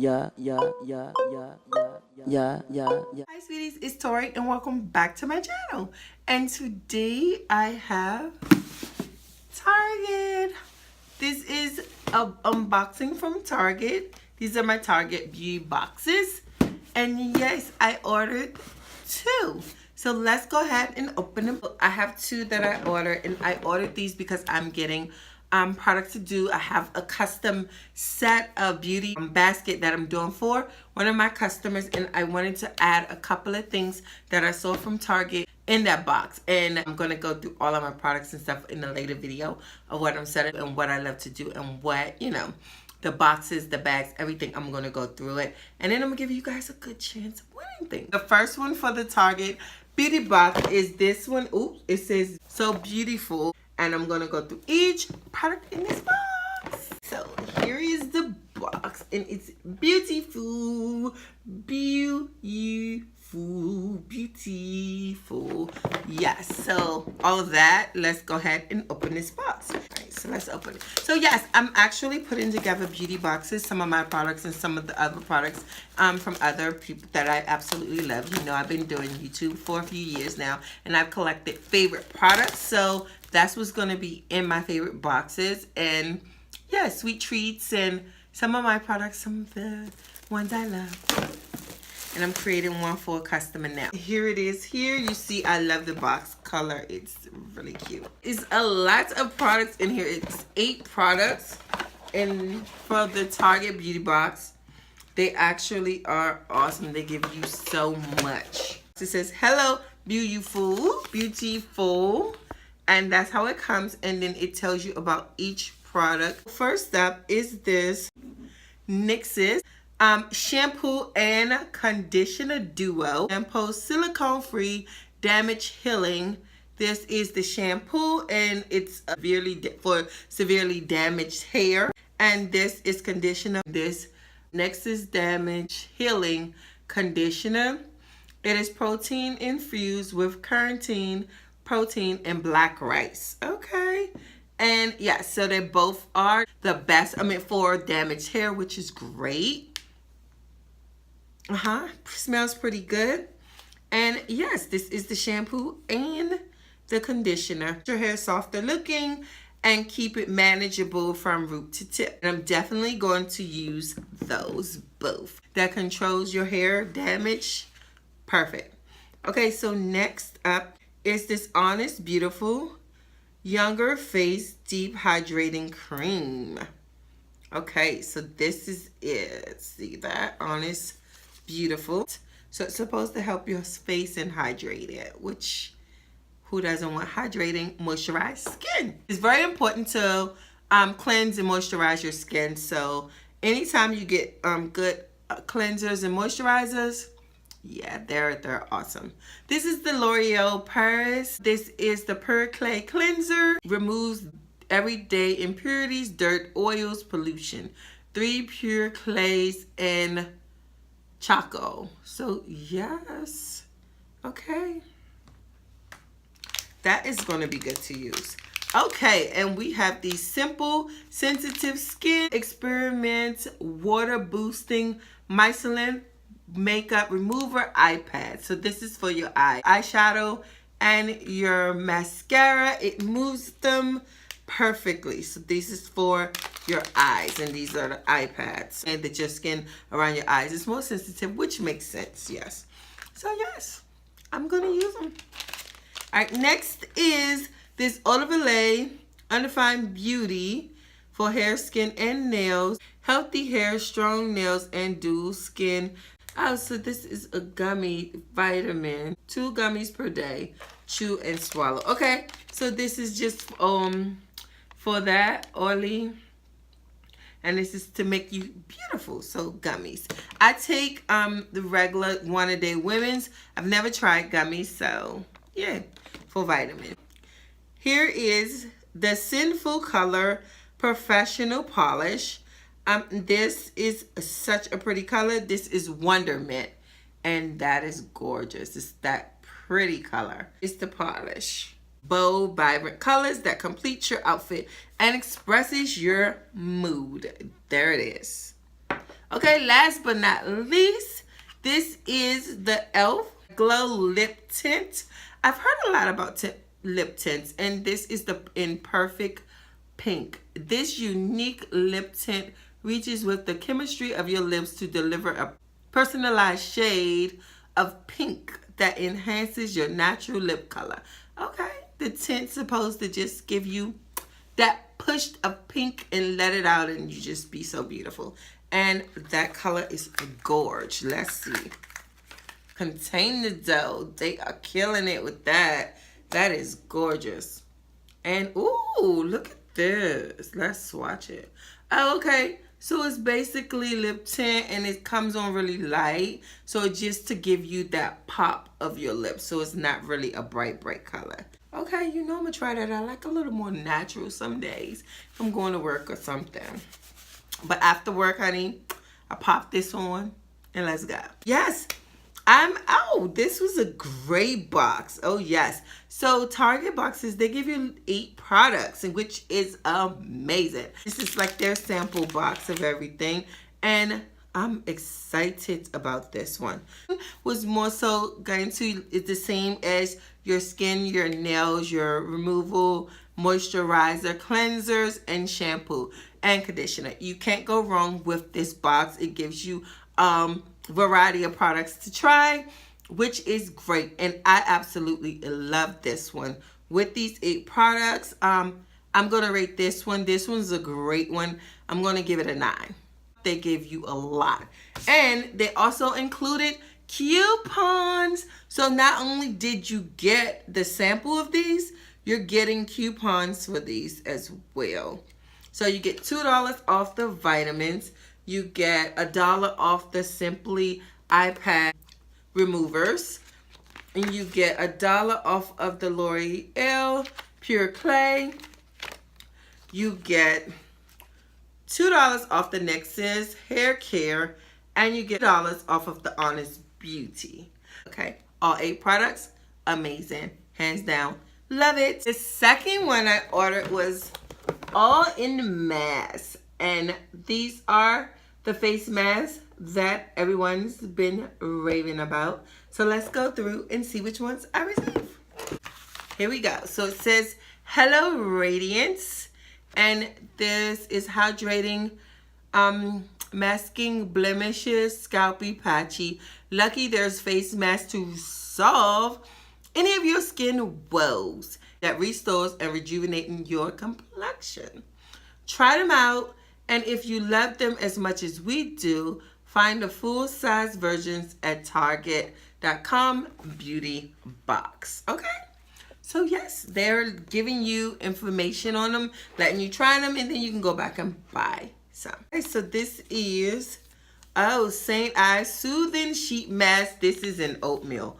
Hi sweeties, it's Tori and welcome back to my channel. And today I have Target. This is an unboxing from Target. These are my Target beauty boxes. And yes, I ordered two. So let's go ahead and open them. I have two that I ordered, and I ordered these because I'm getting products to do. I have a custom set of beauty basket that I'm doing for one of my customers, and I wanted to add a couple of things that I saw from Target in that box. And I'm gonna go through all of my products and stuff in a later video of what I'm setting and what I love to do and what, you know, the boxes, the bags, everything. I'm gonna go through it, and then I'm gonna give you guys a good chance of winning things. The first one for the Target beauty box is this one. Oops, it says So Beautiful. And I'm going to go through each product in this box. So here is the box. And it's beautiful. Beautiful. Beautiful. Yes. So all of that. Let's go ahead and open this box. All right, so let's open it. So yes, I'm actually putting together beauty boxes. Some of my products and some of the other products from other people that I absolutely love. You know, I've been doing YouTube for a few years now. And I've collected favorite products. So that's what's going to be in my favorite boxes. And yeah, sweet treats and some of my products, some of the ones I love. And I'm creating one for a customer now. Here it is. Here you see I love the box color. It's really cute. It's a lot of products in here. It's 8 products. And for the Target beauty box, they actually are awesome. They give you so much. It says, hello, beautiful, beautiful. And that's how it comes, and then it tells you about each product. First up is this NYX's shampoo and conditioner duo. Shampoo silicone free damage healing. This is the shampoo, and it's for severely damaged hair. And this is conditioner. This NYX's damage healing conditioner. It is protein infused with carnitine, protein, and black rice. Okay. And yeah, so they both are the best, I mean, for damaged hair, which is great. Smells pretty good. And yes, this is the shampoo and the conditioner. Your hair softer looking and keep it manageable from root to tip. And I'm definitely going to use those both. That controls your hair damage. Perfect. Okay, so next up is this Honest Beautiful Younger Face Deep Hydrating Cream. Okay, so this is it. See that? Honest Beautiful. So it's supposed to help your face and hydrate it, which who doesn't want hydrating, moisturized skin? It's very important to cleanse and moisturize your skin. So anytime you get good cleansers and moisturizers, yeah, they're awesome. This is the L'Oreal Paris. This is the Pure Clay Cleanser. Removes everyday impurities, dirt, oils, pollution. 3 pure clays and Choco. So yes. Okay. That is going to be good to use. Okay, and we have the Simple Sensitive Skin Experiment Water Boosting Micellar Makeup Remover Eye Pad. So this is for your eyeshadow and your mascara. It moves them perfectly. So this is for your eyes, and these are the eye pads. And that your skin around your eyes is more sensitive, which makes sense, yes. So yes, I'm gonna use them. All right, next is this Eau de Velay Undefined Beauty for hair, skin, and nails. Healthy hair, strong nails, and dual skin. Oh, so this is a gummy vitamin. 2 gummies per day. Chew and swallow. Okay, so this is just for that oily. And this is to make you beautiful. So gummies. I take the regular 1 a day women's. I've never tried gummies, so yeah, for vitamin. Here is the Sinful Color Professional Polish. This is such a pretty color. This is Wonderment, and that is gorgeous. It's that pretty color. It's the polish. Bold, vibrant colors that complete your outfit and expresses your mood. There it is. Okay, last but not least, this is the e.l.f. Glow Lip Tint. I've heard a lot about lip tints, and this is the in Perfect Pink. This unique lip tint reaches with the chemistry of your lips to deliver a personalized shade of pink that enhances your natural lip color. Okay, the tint's supposed to just give you that push of pink and let it out, and you just be so beautiful. And that color is gorge. Let's see. Contain the dough. They are killing it with that. That is gorgeous. And ooh, look at this. Let's swatch it. Oh, okay. So it's basically lip tint, and it comes on really light. So just to give you that pop of your lips. So it's not really a bright color. Okay, you know I'm gonna try that. I like a little more natural some days if I'm going to work or something. But after work, honey, I pop this on and let's go. Yes, oh, this was a great box. Oh, yes. So Target boxes, they give you 8 products, which is amazing. This is like their sample box of everything. And I'm excited about this one. Was more so going to, it's the same as your skin, your nails, your removal, moisturizer, cleansers, and shampoo and conditioner. You can't go wrong with this box. It gives you variety of products to try, which is great. And I absolutely love this one. With these 8 products, I'm gonna rate this one. This one's a great one. I'm gonna give it a 9. They gave you a lot, and they also included coupons. So not only did you get the sample of these, you're getting coupons for these as well. So you get $2 off the vitamins. You get $1 off the Simply iPad removers. And you get $1 off of the L'Oreal Pure Clay. You get $2 off the Nexus Hair Care. And you get $2 off of the Honest Beauty. Okay, all 8 products, amazing. Hands down, love it. The second one I ordered was all in mask. And these are the face masks that everyone's been raving about. So let's go through and see which ones I received. Here we go. So it says, Hello Radiance. And this is hydrating, masking blemishes, scalpy, patchy. Lucky there's face mask to solve any of your skin woes that restores and rejuvenating your complexion. Try them out, and if you love them as much as we do, find the full-size versions at Target.com Beauty Box. Okay? So yes, they're giving you information on them, letting you try them, and then you can go back and buy some. Okay, so this is, St. Ives Soothing Sheet Mask. This is an oatmeal.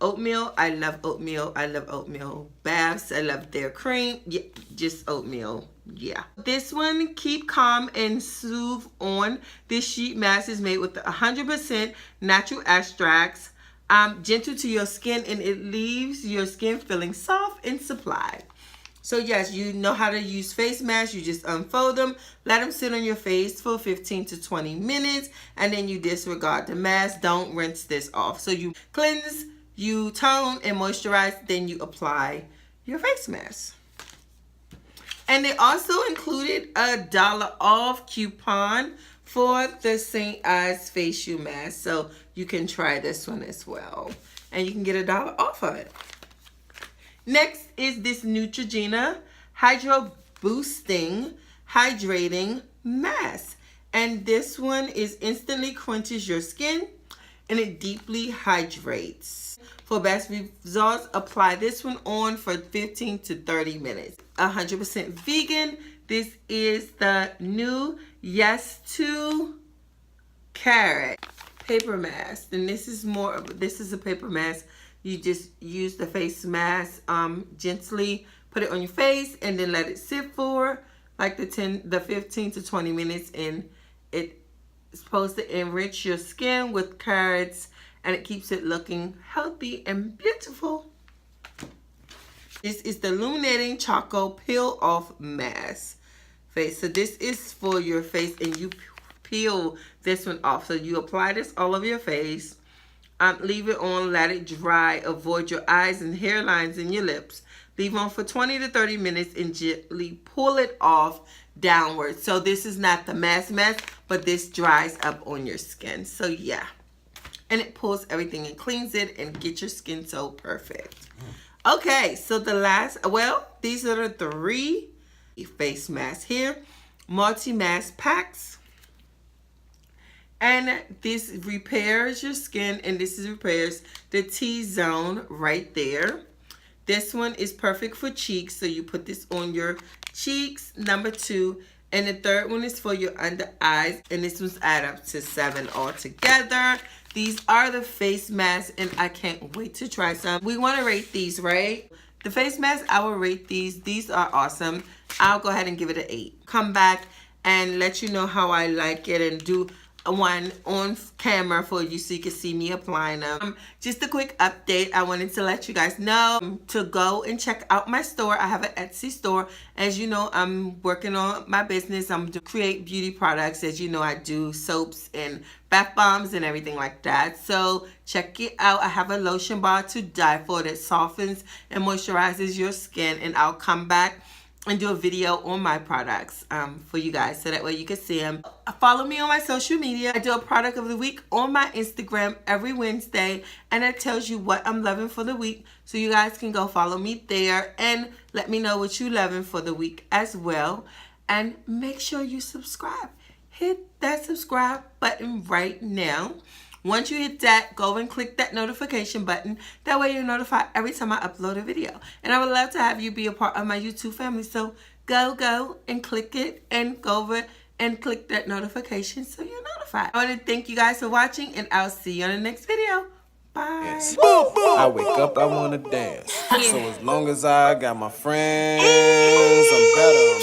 Oatmeal, I love oatmeal. I love oatmeal baths. I love their cream. Yeah, just oatmeal. Yeah. This one, keep calm and soothe on. This sheet mask is made with 100% natural extracts. Gentle to your skin, and it leaves your skin feeling soft and supplied. So yes, you know how to use face masks. You just unfold them, let them sit on your face for 15 to 20 minutes, and then you disregard the mask. Don't rinse this off. So you cleanse, you tone and moisturize, then you apply your face mask. And they also included $1 off coupon for the St. Ives facial mask. So you can try this one as well. And you can get $1 off of it. Next is this Neutrogena Hydro Boosting Hydrating Mask. And this one is instantly quenches your skin, and it deeply hydrates. For best results, apply this one on for 15 to 30 minutes. 100% vegan. This is the new Yes to Carrot paper mask. And this is a paper mask. You just use the face mask gently, put it on your face, and then let it sit for like the 15 to 20 minutes, and it's supposed to enrich your skin with carrots, and it keeps it looking healthy and beautiful. This is the Illuminating Charcoal Peel Off Mask face. So this is for your face, and you peel this one off. So you apply this all over your face. Leave it on, let it dry. Avoid your eyes and hairlines and your lips. Leave on for 20 to 30 minutes and gently pull it off downward. So this is not the mask, but this dries up on your skin. So yeah. And it pulls everything and cleans it and get your skin so perfect. Okay, so the last, well, these are the 3 face masks here. Multi-mask packs. And this repairs your skin, and this repairs the T-zone right there. This one is perfect for cheeks, so you put this on your cheeks, number 2. And the third one is for your under eyes, and this one's add up to 7 altogether. These are the face masks, and I can't wait to try some. We want to rate these, right? The face masks, I will rate these. These are awesome. I'll go ahead and give it an 8. Come back and let you know how I like it and do one on camera for you so you can see me applying them. Just a quick update. I wanted to let you guys know to go and check out my store. I have an Etsy store. As you know, I'm working on my business. I'm to create beauty products. As you know, I do soaps and bath bombs and everything like that. So check it out. I have a lotion bar to die for that softens and moisturizes your skin, and I'll come back and do a video on my products for you guys so that way you can see them. Follow me on my social media. I do a product of the week on my Instagram every Wednesday, and it tells you what I'm loving for the week, so you guys can go follow me there and let me know what you loving for the week as well. And make sure you subscribe. Hit that subscribe button right now. Once you hit that, go and click that notification button. That way you're notified every time I upload a video. And I would love to have you be a part of my YouTube family. So go and click it and go over and click that notification so you're notified. I want to thank you guys for watching, and I'll see you on the next video. Bye. Yes. I wake up, I want to dance. So as long as I got my friends, I'm better.